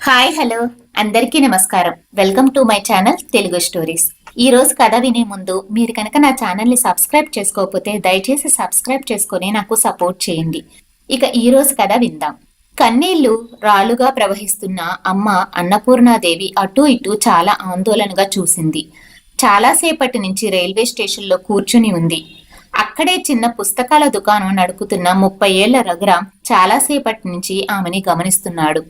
Hi hello అందరికీ నమస్కారం. Welcome to my channel Telugu stories. ఈ రోజు కథ వినే ముందు మీరు కనుక నా ఛానల్ని సబ్స్క్రైబ్ చేసుకోకపోతే దయచేసి సబ్స్క్రైబ్ చేసుకొని నాకు సపోర్ట్ చేయండి. ఇక ఈ రోజు కథ విందాం. కన్నీళ్లు రాలుగా ప్రవహిస్తున్న అమ్మ అన్నపూర్ణాదేవి అటూ ఇటూ చాలా ఆందోళనగా చూసింది. చాలాసేపటి నుంచి రైల్వే స్టేషన్లో కూర్చుని ఉంది. అక్కడే చిన్న పుస్తకాల దుకాణం నడుపుతున్న 30 ఏళ్ల రఘురాం చాలాసేపటి నుంచి ఆమెని గమనిస్తున్నాడు.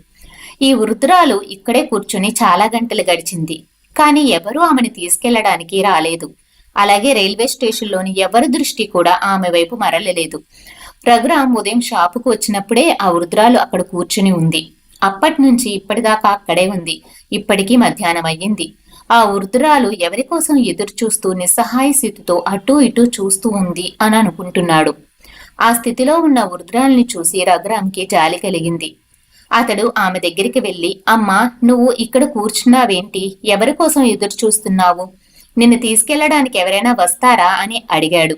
ఈ వృద్ధురాలు ఇక్కడే కూర్చుని చాలా గంటలు గడిచింది. కానీ ఎవరూ ఆమెను తీసుకెళ్లడానికి రాలేదు. అలాగే రైల్వే స్టేషన్లోని ఎవరి దృష్టి కూడా ఆమె వైపు మరలలేదు. రఘురాం ఉదయం షాపుకు వచ్చినప్పుడే ఆ వృద్ధురాలు అక్కడ కూర్చుని ఉంది. అప్పటి నుంచి ఇప్పటిదాకా అక్కడే ఉంది. ఇప్పటికీ మధ్యాహ్నం అయ్యింది. ఆ వృద్ధురాలు ఎవరి కోసం ఎదురు చూస్తూ నిస్సహాయ స్థితితో అటూ ఇటూ చూస్తూ ఉంది అని అనుకుంటున్నాడు. ఆ స్థితిలో ఉన్న వృద్ధురాల్ని చూసి రఘురాంకి జాలి కలిగింది. అతడు ఆమె దగ్గరికి వెళ్లి, అమ్మా, నువ్వు ఇక్కడ కూర్చున్నావేంటి? ఎవరి కోసం ఎదురు చూస్తున్నావు? నిన్ను తీసుకెళ్లడానికి ఎవరైనా వస్తారా అని అడిగాడు.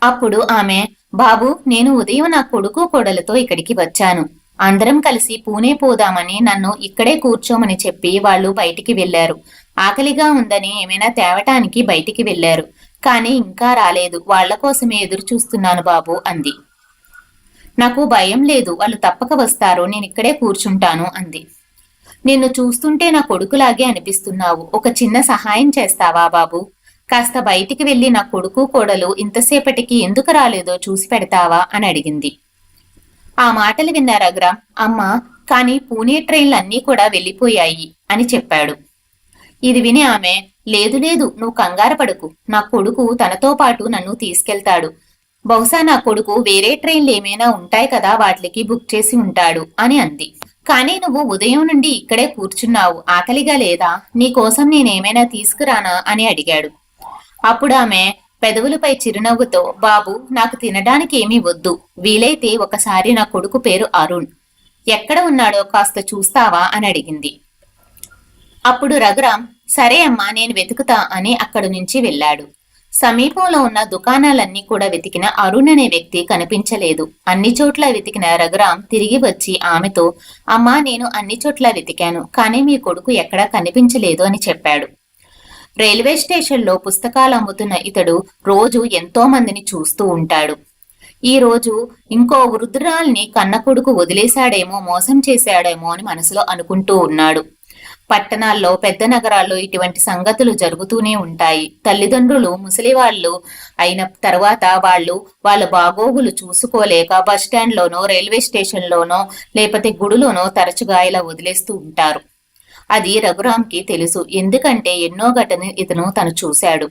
అప్పుడు ఆమె, బాబు, నేను ఉదయం నా కొడుకు కోడలతో ఇక్కడికి వచ్చాను. అందరం కలిసి పూణే పోదామని నన్ను ఇక్కడే కూర్చోమని చెప్పి వాళ్ళు బయటికి వెళ్లారు. ఆకలిగా ఉందని ఏమైనా తేవటానికి బయటికి వెళ్లారు. కానీ ఇంకా రాలేదు. వాళ్ల కోసమే ఎదురు చూస్తున్నాను బాబు అంది. నాకు భయం లేదు, వాళ్ళు తప్పక వస్తారు, నేనిక్కడే కూర్చుంటాను అంది. నిన్ను చూస్తుంటే నా కొడుకులాగే అనిపిస్తున్నావు. ఒక చిన్న సహాయం చేస్తావా బాబు? కాస్త బయటికి వెళ్లి నా కొడుకు కోడలు ఇంతసేపటికి ఎందుకు రాలేదో చూసి పెడతావా అని అడిగింది. ఆ మాటలు విన్న రఘురాం, అమ్మా, కానీ పూణే ట్రైన్లన్నీ కూడా వెళ్ళిపోయాయి అని చెప్పాడు. ఇది విని ఆమె, లేదు లేదు, నువ్వు కంగారు పడకు. నా కొడుకు తనతో పాటు నన్ను తీసుకెళ్తాడు. బహుశా నా కొడుకు వేరే ట్రైన్లు ఏమైనా ఉంటాయి కదా, వాటికి బుక్ చేసి ఉంటాడు అని అంది. కానీ నువ్వు ఉదయం నుండి ఇక్కడే కూర్చున్నావు, ఆకలిగా లేదా? నీకోసం నేనేమైనా తీసుకురానా అని అడిగాడు. అప్పుడు ఆమె పెదవులపై చిరునవ్వుతో, బాబు, నాకు తినడానికి ఏమీ వద్దు. వీలైతే ఒకసారి నా కొడుకు పేరు అరుణ్, ఎక్కడ ఉన్నాడో కాస్త చూస్తావా అని అడిగింది. అప్పుడు రఘురాం, సరే అమ్మా, నేను వెతుకుతా అని అక్కడి నుంచి వెళ్ళాడు. సమీపంలో ఉన్న దుకాణాలన్నీ కూడా వెతికిన అరుణ్ అనే వ్యక్తి కనిపించలేదు. అన్ని చోట్ల వెతికిన రఘురాం తిరిగి వచ్చి ఆమెతో, అమ్మా, నేను అన్ని చోట్ల వెతికాను, కానీ మీ కొడుకు ఎక్కడా కనిపించలేదు అని చెప్పాడు. రైల్వే స్టేషన్లో పుస్తకాలు అమ్ముతున్న ఇతడు రోజు ఎంతో మందిని చూస్తూ ఉంటాడు. ఈ రోజు ఇంకో వృద్ధురాల్ని కన్న కొడుకు వదిలేశాడేమో, మోసం చేశాడేమో అని మనసులో అనుకుంటూ ఉన్నాడు. పట్టణాల్లో, పెద్ద నగరాల్లో ఇటువంటి సంగతులు జరుగుతూనే ఉంటాయి. తల్లిదండ్రులు ముసలివాళ్లు అయిన తర్వాత వాళ్ళ బాగోగులు చూసుకోలేక బస్టాండ్లోనో, రైల్వే స్టేషన్లోనో, లేకపోతే గుడిలోనో తరచుగా ఇలా వదిలేస్తూ ఉంటారు. అది రఘురాంకి తెలుసు. ఎందుకంటే ఎన్నో ఘటన తను చూశాడు.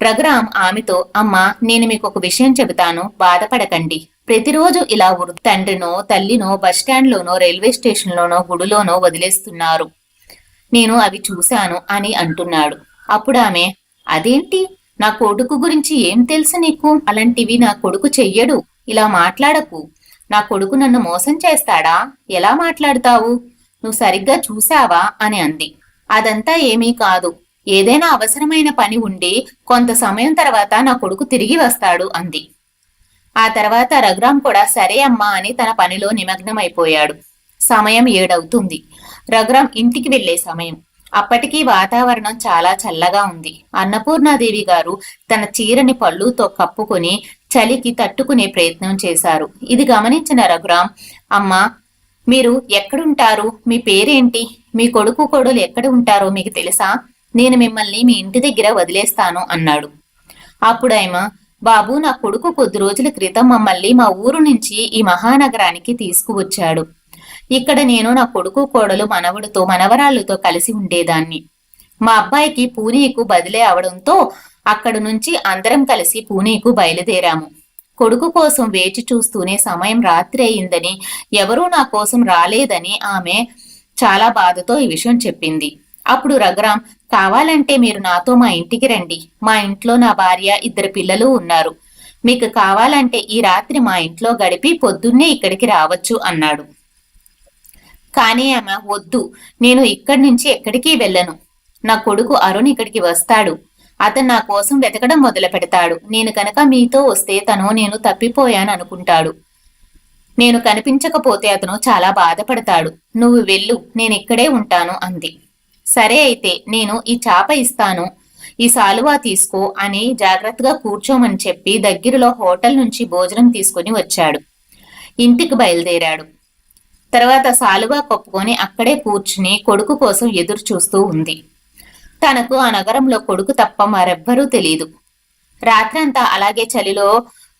రఘురాం ఆమెతో, అమ్మా, నేను మీకు ఒక విషయం చెబుతాను, బాధపడకండి. ప్రతిరోజు ఇలా తండ్రినో తల్లినో బస్టాండ్లోనో, రైల్వే స్టేషన్లోనో, గుడిలోనో వదిలేస్తున్నారు. నేను అవి చూశాను అని అంటున్నాడు. అప్పుడు ఆమె, అదేంటి? నా కొడుకు గురించి ఏం తెలుసు నీకు? అలాంటివి నా కొడుకు చెయ్యడు. ఇలా మాట్లాడకు. నా కొడుకు నన్ను మోసం చేస్తాడా? ఎలా మాట్లాడతావు? నువ్వు సరిగ్గా చూశావా అని అంది. అదంతా ఏమీ కాదు. ఏదైనా అవసరమైన పని ఉండి కొంత సమయం తర్వాత నా కొడుకు తిరిగి వస్తాడు అంది. ఆ తర్వాత రఘురాం కూడా సరే అమ్మా అని తన పనిలో నిమగ్నమైపోయాడు. సమయం 7 అవుతుంది. రఘురాం ఇంటికి వెళ్లే సమయం. అప్పటికీ వాతావరణం చాలా చల్లగా ఉంది. అన్నపూర్ణాదేవి గారు తన చీరని పళ్ళుతో కప్పుకొని చలికి తట్టుకునే ప్రయత్నం చేశారు. ఇది గమనించిన రఘురాం, అమ్మా, మీరు ఎక్కడుంటారు? మీ పేరేంటి? మీ కొడుకు కోడలు ఎక్కడ ఉంటారో మీకు తెలుసా? నేను మిమ్మల్ని మీ ఇంటి దగ్గర వదిలేస్తాను అన్నాడు. అప్పుడు ఆయన, బాబు, నా కొడుకు కొద్ది రోజుల క్రితం మమ్మల్ని మా ఊరు నుంచి ఈ మహానగరానికి తీసుకువచ్చాడు. ఇక్కడ నేను నా కొడుకు కోడలు మనవడితో మనవరాళ్లతో కలిసి ఉండేదాన్ని. మా అబ్బాయికి పూణేకు బదిలీ అవడంతో అక్కడి నుంచి అందరం కలిసి పూణేకు బయలుదేరాము. కొడుకు కోసం వేచి చూస్తూనే సమయం రాత్రి అయిందని, ఎవరూ నా కోసం రాలేదని ఆమె చాలా బాధతో ఈ విషయం చెప్పింది. అప్పుడు రఘురాం, కావాలంటే మీరు నాతో మా ఇంటికి రండి. మా ఇంట్లో నా భార్య, 2 పిల్లలు ఉన్నారు. మీకు కావాలంటే ఈ రాత్రి మా ఇంట్లో గడిపి పొద్దున్నే ఇక్కడికి రావచ్చు అన్నాడు. కానీ ఆమె, వద్దు, నేను ఇక్కడి నుంచి ఎక్కడికి వెళ్ళను. నా కొడుకు అరుణ్ ఇక్కడికి వస్తాడు. అతను నా కోసం వెతకడం మొదలు పెడతాడు. నేను కనుక మీతో వస్తే నేను తప్పిపోయాను అనుకుంటాడు. నేను కనిపించకపోతే అతను చాలా బాధపడతాడు. నువ్వు వెళ్ళు, నేనిక్కడే ఉంటాను అంది. సరే అయితే నేను ఈ చాప ఇస్తాను, ఈ సాలువా తీసుకో అని జాగ్రత్తగా కూర్చోమని చెప్పి దగ్గరలో హోటల్ నుంచి భోజనం తీసుకుని వచ్చాడు. ఇంటికి బయలుదేరాడు. తర్వాత సాలువా కప్పుకొని అక్కడే కూర్చుని కొడుకు కోసం ఎదురు చూస్తూ ఉంది. తనకు ఆ నగరంలో కొడుకు తప్ప మరెవ్వరూ తెలీదు. రాత్రంతా అలాగే చలిలో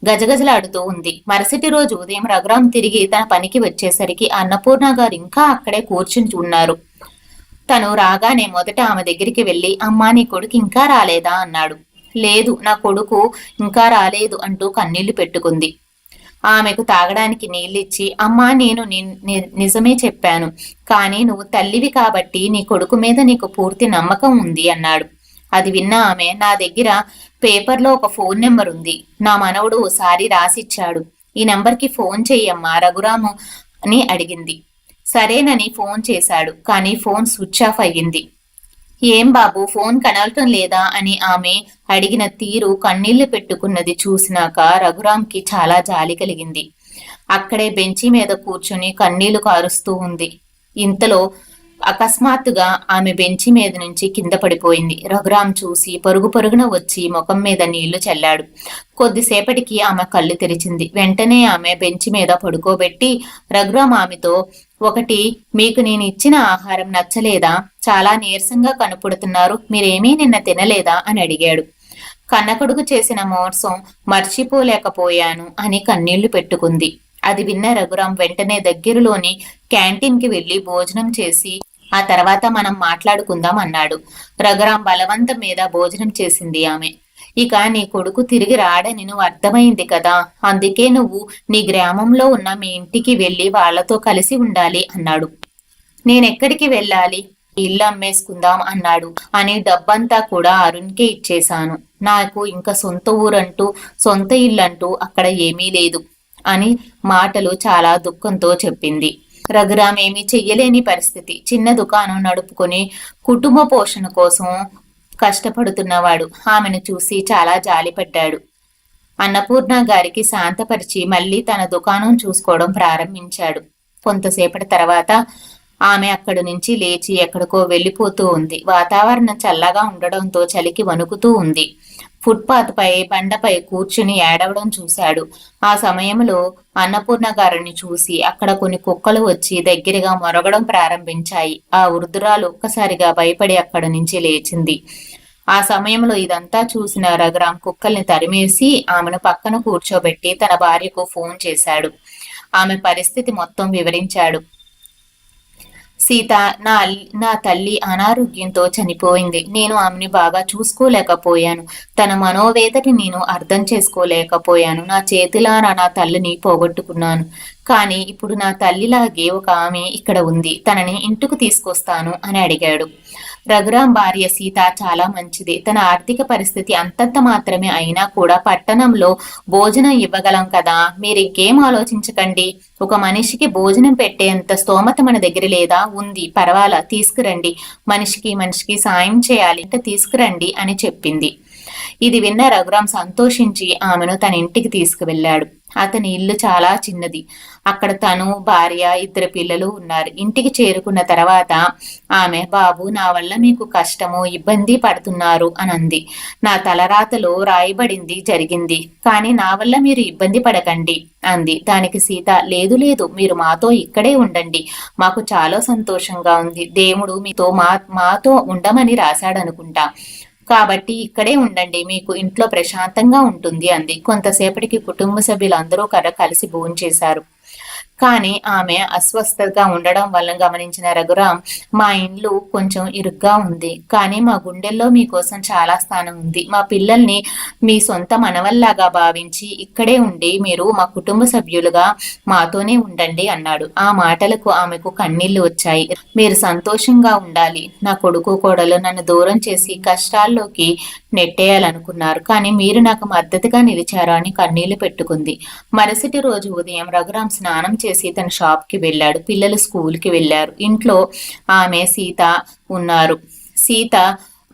గజగజలాడుతూ ఉంది. మరుసటి రోజు ఉదయం రఘురాం తిరిగి తన పనికి వచ్చేసరికి అన్నపూర్ణ గారు ఇంకా అక్కడే కూర్చుని ఉన్నారు. తను రాగానే మొదట ఆమె దగ్గరికి వెళ్లి, అమ్మా నీ కొడుకు ఇంకా రాలేదా అన్నాడు. లేదు, నా కొడుకు ఇంకా రాలేదు అంటూ కన్నీళ్లు పెట్టుకుంది. ఆమెకు తాగడానికి నీళ్ళిచ్చి, అమ్మా నేను నిజమే చెప్పాను, కానీ నువ్వు తల్లివి కాబట్టి నీ కొడుకు మీద నీకు పూర్తి నమ్మకం ఉంది అన్నాడు. అది విన్న ఆమె, నా దగ్గర పేపర్లో ఒక ఫోన్ నెంబర్ ఉంది, నా మనవడు ఓసారి రాసిచ్చాడు, ఈ నెంబర్కి ఫోన్ చెయ్యమ్మా రఘురాము అని అడిగింది. సరేనని ఫోన్ చేశాడు, కానీ ఫోన్ స్విచ్ ఆఫ్ అయ్యింది. ఏం బాబు ఫోన్ కనవటం లేదా అని ఆమె అడిగిన తీరు, కన్నీళ్లు పెట్టుకున్నది చూసినాక రఘురాంకి చాలా జాలి కలిగింది. అక్కడే బెంచి మీద కూర్చుని కన్నీళ్లు కారుస్తూ ఉంది. ఇంతలో అకస్మాత్తుగా ఆమె బెంచి మీద నుంచి కింద పడిపోయింది. రఘురాం చూసి పరుగు పరుగున వచ్చి ముఖం మీద నీళ్లు చల్లాడు. కొద్దిసేపటికి ఆమె కళ్ళు తెరిచింది. వెంటనే ఆమె బెంచి మీద పడుకోబెట్టి రఘురాం ఆమెతో, ఒకటి, మీకు నేను ఇచ్చిన ఆహారం నచ్చలేదా? చాలా నీరసంగా కనపడుతున్నారు, మీరేమీ నిన్న తినలేదా అని అడిగాడు. కన్నకొడుకు చేసిన మోసం మర్చిపోలేకపోయాను అని కన్నీళ్లు పెట్టుకుంది. అది విన్న రఘురాం వెంటనే దగ్గరలోని క్యాంటీన్కి వెళ్లి భోజనం చేసి ఆ తర్వాత మనం మాట్లాడుకుందాం అన్నాడు. రఘురాం బలవంతం మీద భోజనం చేసింది ఆమె. ఇక నీ కొడుకు తిరిగి రాడని నువ్వు అర్థమైంది కదా, అందుకే నువ్వు నీ గ్రామంలో ఉన్న మీ ఇంటికి వెళ్లి వాళ్లతో కలిసి ఉండాలి అన్నాడు. నేనెక్కడికి వెళ్ళాలి? ఇల్లు అమ్మేసుకుందాం అన్నాడు అని డబ్బంతా కూడా అరుణ్కే ఇచ్చేశాను. నాకు ఇంకా సొంత ఊరంటూ సొంత ఇల్లంటూ అక్కడ ఏమీ లేదు అని మాటలు చాలా దుఃఖంతో చెప్పింది. రఘురాం ఏమీ చెయ్యలేని పరిస్థితి. చిన్న దుకాణం నడుపుకొని కుటుంబ పోషణ కోసం కష్టపడుతున్నవాడు. ఆమెను చూసి చాలా జాలిపడ్డాడు. అన్నపూర్ణ గారికి శాంతపరిచి మళ్ళీ తన దుకాణం చూసుకోవడం ప్రారంభించాడు. కొంతసేపటి తర్వాత ఆమె అక్కడి నుంచి లేచి ఎక్కడికో వెళ్ళిపోతూ ఉంది. వాతావరణం చల్లగా ఉండడంతో చలికి వణుకుతూ ఉంది. ఫుట్పాత్ పై బండపై కూర్చుని ఏడవడం చూశాడు. ఆ సమయంలో అన్నపూర్ణ గారిని చూసి అక్కడ కొన్ని కుక్కలు వచ్చి దగ్గరగా మొరగడం ప్రారంభించాయి. ఆ వృద్ధురాలు ఒక్కసారిగా భయపడి అక్కడి నుంచి లేచింది. ఆ సమయంలో ఇదంతా చూసిన రఘురాం కుక్కల్ని తరిమేసి ఆమెను పక్కన కూర్చోబెట్టి తన భార్యకు ఫోన్ చేశాడు. ఆమె పరిస్థితి మొత్తం వివరించాడు. సీత, నా తల్లి అనారోగ్యంతో చనిపోయింది. నేను ఆమెని బాగా చూసుకోలేకపోయాను. తన మనోవేదని నేను అర్థం చేసుకోలేకపోయాను. నా చేతిలారా నా తల్లిని పోగొట్టుకున్నాను. కానీ ఇప్పుడు నా తల్లిలాగే ఒక ఆమె ఇక్కడ ఉంది, తనని ఇంటికి తీసుకొస్తాను అని అడిగాడు. రఘురాం భార్య సీత చాలా మంచిది. తన ఆర్థిక పరిస్థితి అంతంత మాత్రమే అయినా కూడా పట్టణంలో భోజనం ఇవ్వగలం కదా, మీరింకేం ఆలోచించకండి. ఒక మనిషికి భోజనం పెట్టేంత స్తోమత మన దగ్గర లేదా? ఉంది, పర్వాలా, తీసుకురండి. మనిషికి సాయం చేయాలి అంటే తీసుకురండి అని చెప్పింది. ఇది విన్న రఘురాం సంతోషించి ఆమెను తన ఇంటికి తీసుకువెళ్ళాడు. అతని ఇల్లు చాలా చిన్నది. అక్కడ తను, భార్య, 2 పిల్లలు ఉన్నారు. ఇంటికి చేరుకున్న తర్వాత ఆమె, బాబు నా వల్ల మీకు కష్టము ఇబ్బంది పడుతున్నారు అని అంది. నా తలరాతలో రాయబడింది జరిగింది, కానీ నా వల్ల మీరు ఇబ్బంది పడకండి అంది. దానికి సీత, లేదు లేదు, మీరు మాతో ఇక్కడే ఉండండి, మాకు చాలా సంతోషంగా ఉంది. దేవుడు మీతో మాతో ఉండమని రాశాడనుకుంటా, కాబట్టి ఇక్కడే ఉండండి, మీకు ఇంట్లో ప్రశాంతంగా ఉంటుంది అంది. కొంతసేపటికి కుటుంబ సభ్యులందరూ కలిసి భోంచేశారు. కానీ ఆమె అస్వస్థతగా ఉండడం వల్ల గమనించిన రఘురాం, మా ఇండ్లు కొంచెం ఇరుగ్గా ఉంది, కానీ మా గుండెల్లో మీకోసం చాలా స్థానం ఉంది. మా పిల్లల్ని మీ సొంత మనవల్లాగా భావించి ఇక్కడే ఉండి మీరు మా కుటుంబ సభ్యులుగా మాతోనే ఉండండి అన్నాడు. ఆ మాటలకు ఆమెకు కన్నీళ్లు వచ్చాయి. మీరు సంతోషంగా ఉండాలి. నా కొడుకు కోడలు నన్ను దూరం చేసి కష్టాల్లోకి నెట్టేయాలనుకున్నారు, కానీ మీరు నాకు మద్దతుగా నిలిచారు అని కన్నీళ్లు పెట్టుకుంది. మరుసటి రోజు ఉదయం రఘురాం స్నానం చేసి తన షాప్కి వెళ్ళాడు. పిల్లలు స్కూల్కి వెళ్ళారు. ఇంట్లో ఆమె, సీత ఉన్నారు. సీత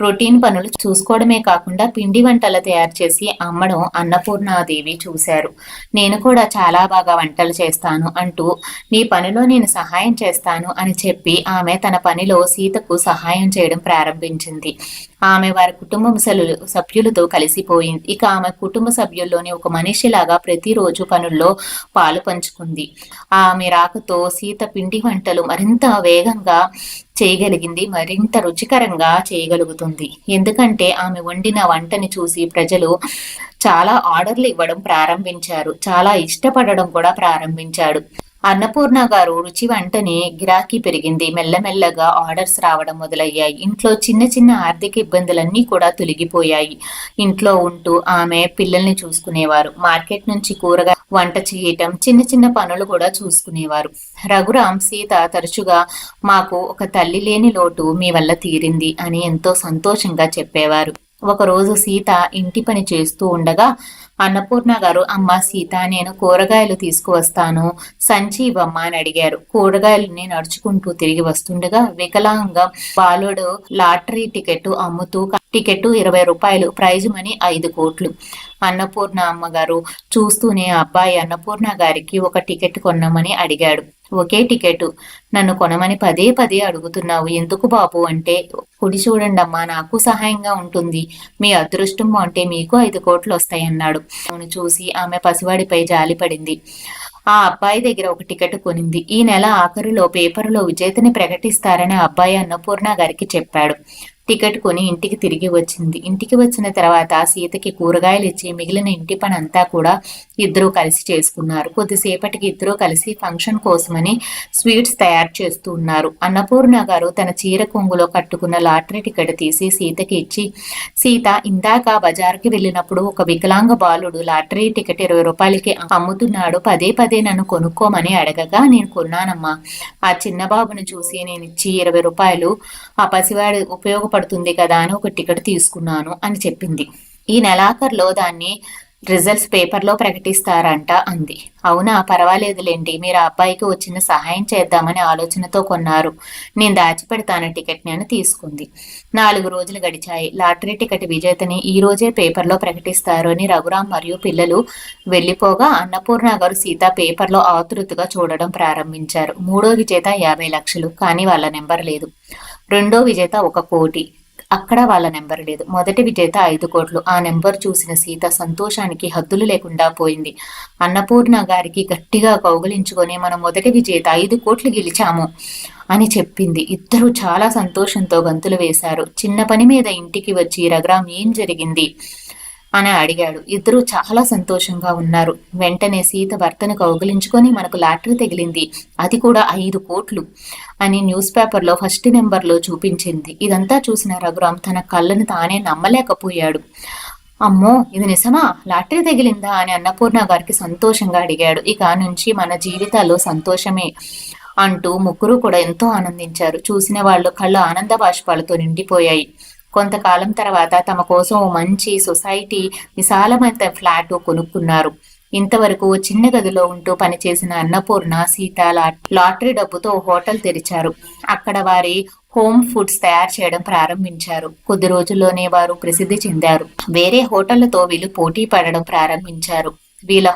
రొటీన్ పనులు చూసుకోవడమే కాకుండా పిండి వంటలు తయారు చేసి అమ్మడం అన్నపూర్ణాదేవి చూశారు. నేను కూడా చాలా బాగా వంటలు చేస్తాను అంటూ నీ పనిలో నేను సహాయం చేస్తాను అని చెప్పి ఆమె తన పనిలో సీతకు సహాయం చేయడం ప్రారంభించింది. ఆమె వారి కుటుంబ సభ్యులతో కలిసిపోయింది. ఇక ఆమె కుటుంబ సభ్యుల్లోని ఒక మనిషిలాగా ప్రతిరోజు పనుల్లో పాలు పంచుకుంది. ఆమె రాకతో సీత పిండి వంటలు మరింత వేగంగా చేయగలిగింది, మరింత రుచికరంగా చేయగలుగుతుంది. ఎందుకంటే ఆమె వండిన వంటని చూసి ప్రజలు చాలా ఆర్డర్లు ఇవ్వడం ప్రారంభించారు, చాలా ఇష్టపడడం కూడా ప్రారంభించాడు. అన్నపూర్ణ గారు రుచి వంటని గిరాకీ పెరిగింది. మెల్లమెల్లగా ఆర్డర్స్ రావడం మొదలయ్యాయి. ఇంట్లో చిన్న చిన్న ఆర్థిక ఇబ్బందులన్నీ కూడా తొలగిపోయాయి. ఇంట్లో ఉంటూ ఆమె పిల్లల్ని చూసుకునేవారు. మార్కెట్ నుంచి కూరగా వంట చేయటం, చిన్న చిన్న పనులు కూడా చూసుకునేవారు. రఘురాం, సీత తరచుగా మాకు ఒక తల్లి లేని లోటు మీ వల్ల తీరింది అని ఎంతో సంతోషంగా చెప్పేవారు. ఒకరోజు సీత ఇంటి పని చేస్తూ ఉండగా అన్నపూర్ణ గారు, అమ్మ సీత, నేను కూరగాయలు తీసుకువస్తాను, సంచి ఇవ్వమ్మా అని అడిగారు. కూరగాయలని నడుచుకుంటూ తిరిగి వస్తుండగా వికలాంగ బాలుడు లాటరీ టికెట్ అమ్ముతూ, టికెట్ 20 రూపాయలు, ప్రైజ్ మనీ 5 కోట్లు. అన్నపూర్ణ అమ్మగారు చూస్తూనే అబ్బాయి అన్నపూర్ణ గారికి ఒక టికెట్ కొనమని అడిగాడు. ఒకే టికెట్, నన్ను కొనమని పదే పదే అడుగుతున్నావు ఎందుకు బాబు అంటే, కుడి చూడండమ్మా, నాకు సహాయంగా ఉంటుంది, మీ అదృష్టం అంటే మీకు 5 కోట్లు వస్తాయన్నాడు. చూసి ఆమె పసివాడిపై జాలిపడింది. ఆ అబ్బాయి దగ్గర ఒక టికెట్ కొనింది. ఈ నెల ఆఖరులో పేపరులో విజేతని ప్రకటిస్తారని అబ్బాయి అన్నపూర్ణ గారికి చెప్పాడు. టికెట్ కొని ఇంటికి తిరిగి వచ్చింది. ఇంటికి వచ్చిన తర్వాత సీతకి కూరగాయలు ఇచ్చి మిగిలిన ఇంటి పని అంతా కూడా ఇద్దరూ కలిసి చేసుకున్నారు. కొద్దిసేపటికి ఇద్దరూ కలిసి ఫంక్షన్ కోసమని స్వీట్స్ తయారు చేస్తూ ఉన్నారు. అన్నపూర్ణ గారు తన చీర కొంగులో కట్టుకున్న లాటరీ టికెట్ తీసి సీతకి ఇచ్చి, సీత, ఇందాక బజార్కి వెళ్ళినప్పుడు ఒక వికలాంగ బాలుడు లాటరీ టికెట్ 20 రూపాయలకి అమ్ముతున్నాడు, పదే పదే నన్ను కొనుక్కోమని అడగగా నేను కొన్నానమ్మా. ఆ చిన్న బాబును చూసి నేను ఇచ్చి 20 రూపాయలు ఆ పసివాడు ఉపయోగపడుతుంది కదా అని ఒక టికెట్ తీసుకున్నాను అని చెప్పింది. ఈ నెలాఖరులో దాన్ని రిజల్ట్స్ పేపర్లో ప్రకటిస్తారంట అంది. అవునా, పర్వాలేదులేండి, మీరు ఆ అబ్బాయికి వచ్చిన సహాయం చేద్దామని ఆలోచనతో కొన్నారు, నేను దాచిపెడతాను టికెట్ని అని తీసుకుంది. 4 రోజులు గడిచాయి. లాటరీ టికెట్ విజేతని ఈ రోజే పేపర్లో ప్రకటిస్తారు అని రఘురాం మరియు పిల్లలు వెళ్ళిపోగా అన్నపూర్ణ గారు సీత పేపర్లో ఆతృతగా చూడడం ప్రారంభించారు. 3వ విజేత 50 లక్షలు, కానీ వాళ్ళ నెంబర్ లేదు. 2వ విజేత 1 కోటి, అక్కడ వాళ్ళ నెంబర్ లేదు. మొదటి విజేత 5 కోట్లు. ఆ నెంబర్ చూసిన సీత సంతోషానికి హద్దులు లేకుండా పోయింది. అన్నపూర్ణ గారికి గట్టిగా కౌగిలించుకొని, మనం మొదటి విజేత 5 కోట్లు గెలిచాము అని చెప్పింది. ఇద్దరు చాలా సంతోషంతో గంతులు వేశారు. చిన్న పని మీద ఇంటికి వచ్చి రఘురాం ఏం జరిగింది అని అడిగాడు. ఇద్దరూ చాలా సంతోషంగా ఉన్నారు. వెంటనే సీత భర్తను కౌగిలించుకొని, మనకు లాటరీ తగిలింది, అది కూడా 5 కోట్లు అని న్యూస్ పేపర్లో ఫస్ట్ నెంబర్లో చూపించింది. ఇదంతా చూసిన రఘురాం తన కళ్ళను తానే నమ్మలేకపోయాడు. అమ్మో, ఇది నిజమా, లాటరీ తగిలిందా అని అన్నపూర్ణ గారికి సంతోషంగా అడిగాడు. ఇక నుంచి మన జీవితాల్లో సంతోషమే అంటూ ముగ్గురు కూడా ఎంతో ఆనందించారు. చూసిన వాళ్ళు కళ్ళు ఆనంద బాష్పాలతో నిండిపోయాయి. కొంతకాలం తర్వాత తమ కోసం మంచి సొసైటీ విశాలమైన ఫ్లాట్ కొనుక్కున్నారు. ఇంతవరకు చిన్న గదిలో ఉంటూ పనిచేసిన అన్నపూర్ణ, సీత లాటరీ డబ్బుతో హోటల్ తెరిచారు. అక్కడ వారి హోమ్ ఫుడ్స్ తయారు చేయడం ప్రారంభించారు. కొద్ది రోజుల్లోనే వారు ప్రసిద్ధి చెందారు. వేరే హోటళ్లతో వీళ్ళు పోటీ పడడం ప్రారంభించారు. వీళ్ళ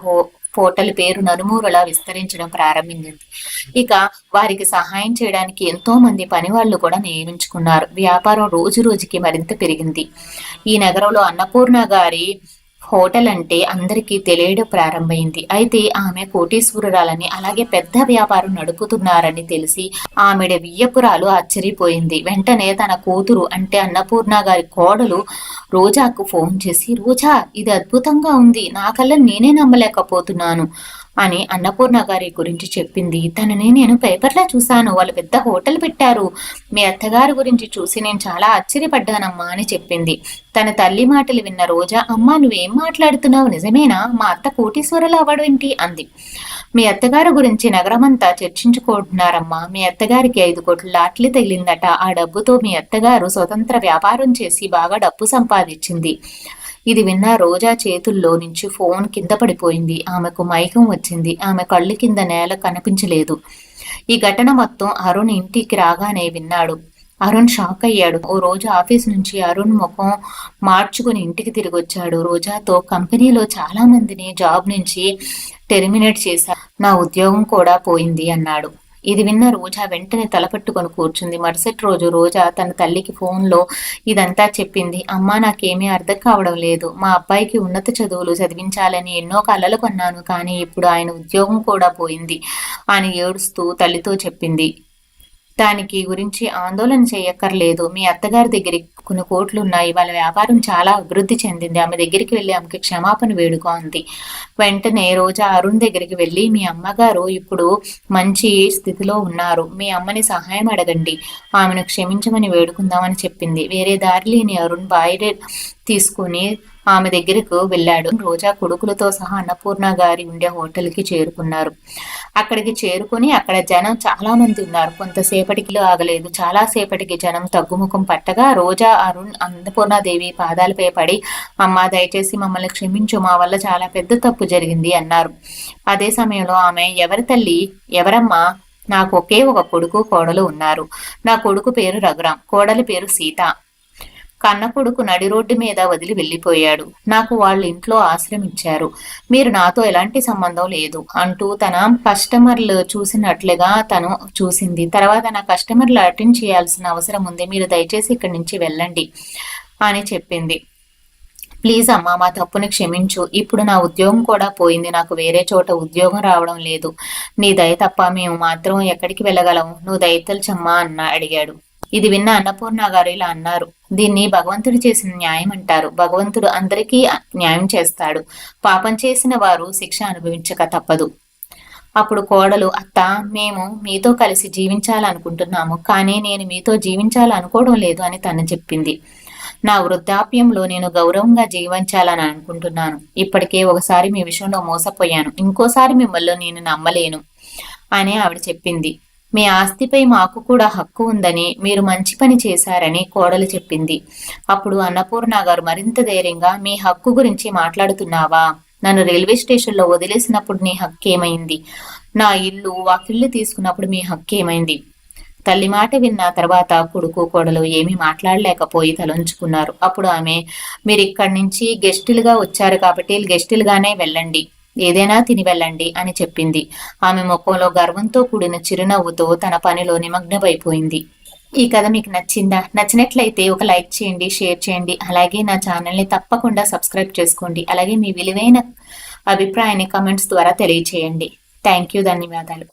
హోటల్ పేరు నలుమూలలా విస్తరించడం ప్రారంభించింది. ఇక వారికి సహాయం చేయడానికి ఎంతో మంది పని వాళ్ళు కూడా నియమించుకున్నారు. వ్యాపారం రోజు రోజుకి మరింత పెరిగింది. ఈ నగరంలో అన్నపూర్ణ గారి హోటల్ అంటే అందరికీ తెలియడం ప్రారంభమైంది. అయితే ఆమె కోటీశ్వరురాలని, అలాగే పెద్ద వ్యాపారం నడుపుతున్నారని తెలిసి ఆమెడ వియ్యపురాలు ఆశ్చర్యపోయింది. వెంటనే తన కూతురు అంటే అన్నపూర్ణ గారి కోడలు రోజాకు ఫోన్ చేసి, రోజా, ఇది అద్భుతంగా ఉంది, నా కళ్ళని నేనే నమ్మలేకపోతున్నాను అని అన్నపూర్ణ గారి గురించి చెప్పింది. తనని నేను పేపర్లో చూశాను, వాళ్ళు పెద్ద హోటల్ పెట్టారు, మీ అత్తగారి గురించి చూసి నేను చాలా ఆశ్చర్యపడ్డానమ్మా అని చెప్పింది. తన తల్లి మాటలు విన్న రోజా, అమ్మా నువ్వేం మాట్లాడుతున్నావు, నిజమేనా, మా అత్త కోటీశ్వరులు అవ్వడేంటి అంది. మీ అత్తగారి గురించి నగరమంతా చర్చించుకుంటున్నారమ్మా, మీ అత్తగారికి 5 కోట్ల లాటరీ తగిలిందట, ఆ డబ్బుతో మీ అత్తగారు స్వతంత్ర వ్యాపారం చేసి బాగా డబ్బు సంపాదించింది. ఇది విన్న రోజా చేతుల్లో నుంచి ఫోన్ కింద పడిపోయింది. ఆమెకు మైకం వచ్చింది. ఆమె కళ్ళు కింద నేల కనిపించలేదు. ఈ ఘటన మొత్తం అరుణ్ ఇంటికి రాగానే విన్నాడు. అరుణ్ షాక్ అయ్యాడు. ఓ రోజు ఆఫీస్ నుంచి అరుణ్ ముఖం మార్చుకుని ఇంటికి తిరిగి వచ్చాడు. రోజాతో కంపెనీలో చాలా మందిని జాబ్ నుంచి టెర్మినేట్ చేశారు, నా ఉద్యోగం కూడా పోయింది అన్నాడు. ఇది విన్న రోజా వెంటనే తలపట్టుకొని కూర్చుంది. మరుసటి రోజు రోజా తన తల్లికి ఫోన్లో ఇదంతా చెప్పింది. అమ్మా, నాకేమీ అర్థం కావడం లేదు. మా అబ్బాయికి ఉన్నత చదువులు చదివించాలని ఎన్నో కలలు కొన్నాను, కానీ ఇప్పుడు ఆయన ఉద్యోగం కూడా పోయింది అని ఏడుస్తూ తల్లితో చెప్పింది. దానికి గురించి ఆందోళన చేయక్కర్లేదు. మీ అత్తగారి దగ్గర కొన్ని కోట్లున్నాయి. వాళ్ళ వ్యాపారం చాలా అభివృద్ధి చెందింది. ఆమె దగ్గరికి వెళ్ళి ఆమెకి క్షమాపణ వేడుక ఉంది. వెంటనే రోజా అరుణ్ దగ్గరికి వెళ్ళి, మీ అమ్మగారు ఇప్పుడు మంచి స్థితిలో ఉన్నారు, మీ అమ్మని సహాయం అడగండి, ఆమెను క్షమించమని వేడుకుందామని చెప్పింది. వేరే దారి లేని అరుణ్ బాయ్ తీసుకుని ఆమె దగ్గరకు వెళ్ళాడు. రోజా కొడుకులతో సహా అన్నపూర్ణ గారి ఉండే హోటల్కి చేరుకున్నారు. అక్కడికి చేరుకుని అక్కడ జనం చాలా మంది ఉన్నారు. కొంతసేపటికి ఆగలేదు. చాలాసేపటికి జనం తగ్గుముఖం పట్టగా రోజా అరుణ్ అన్నపూర్ణాదేవి పాదాలపై పడి, అమ్మా, దయచేసి మమ్మల్ని క్షమించు, మా వల్ల చాలా పెద్ద తప్పు జరిగింది అన్నారు. అదే సమయంలో ఆమె, ఎవరి తల్లి, ఎవరమ్మా, నాకు ఒకే ఒక కొడుకు కోడలు ఉన్నారు. నా కొడుకు పేరు రఘురాం, కోడలి పేరు సీత. కన్న కొడుకు నడి రోడ్డు మీద వదిలి వెళ్ళిపోయాడు. నాకు వాళ్ళ ఇంట్లో ఆశ్రయం ఇచ్చారు. మీరు నాతో ఎలాంటి సంబంధం లేదు అంటూ తన కస్టమర్లు చూసినట్లుగా తను చూసింది. తర్వాత నా కస్టమర్లు అటెండ్ చేయాల్సిన అవసరం ఉంది, మీరు దయచేసి ఇక్కడి నుంచి వెళ్ళండి అని చెప్పింది. ప్లీజ్ అమ్మా, మా తప్పుని క్షమించు. ఇప్పుడు నా ఉద్యోగం కూడా పోయింది. నాకు వేరే చోట ఉద్యోగం రావడం లేదు. నీ దయ తప్ప మేము మాత్రం ఎక్కడికి వెళ్ళగలము? నువ్వు దయతల్చమ్మా అడిగాడు. ఇది విన్న అన్నపూర్ణ గారు ఇలా అన్నారు. దీన్ని భగవంతుడు చేసిన న్యాయం అంటారు. భగవంతుడు అందరికీ న్యాయం చేస్తాడు. పాపం చేసిన వారు శిక్ష అనుభవించక తప్పదు. అప్పుడు కోడలు, అత్త, మేము మీతో కలిసి జీవించాలనుకుంటున్నాము, కానీ నేను మీతో జీవించాలనుకోవడం లేదు అని తను చెప్పింది. నా వృద్ధాప్యంలో నేను గౌరవంగా జీవించాలని అనుకుంటున్నాను. ఇప్పటికే ఒకసారి మీ విషయంలో మోసపోయాను, ఇంకోసారి మిమ్మల్ని నేను నమ్మలేను అని ఆవిడ చెప్పింది. మీ ఆస్తిపై మాకు కూడా హక్కు ఉందని, మీరు మంచి పని చేశారని కోడలు చెప్పింది. అప్పుడు అన్నపూర్ణ గారు మరింత ధైర్యంగా, మీ హక్కు గురించి మాట్లాడుతున్నావా? నన్ను రైల్వే స్టేషన్లో వదిలేసినప్పుడు నీ హక్కు ఏమైంది? నా ఇల్లు వాకిళ్ళు తీసుకున్నప్పుడు మీ హక్కు ఏమైంది? తల్లి మాట విన్న తర్వాత కొడుకు కోడలు ఏమీ మాట్లాడలేకపోయి తలంచుకున్నారు. అప్పుడు ఆమె, మీరు ఇక్కడి నుంచి గెస్టులుగా వచ్చారు కాబట్టి గెస్టులుగానే వెళ్ళండి, ఏదైనా తిని వెళ్ళండి అని చెప్పింది. ఆమె ముఖంలో గర్వంతో కూడిన చిరునవ్వుతో తన పనిలో నిమగ్నమైపోయింది. ఈ కథ మీకు నచ్చిందా? నచ్చినట్లయితే ఒక లైక్ చేయండి, షేర్ చేయండి. అలాగే నా ఛానల్ని తప్పకుండా సబ్స్క్రైబ్ చేసుకోండి. అలాగే మీ విలువైన అభిప్రాయాన్ని కమెంట్స్ ద్వారా తెలియచేయండి. థ్యాంక్ యూ, ధన్యవాదాలు.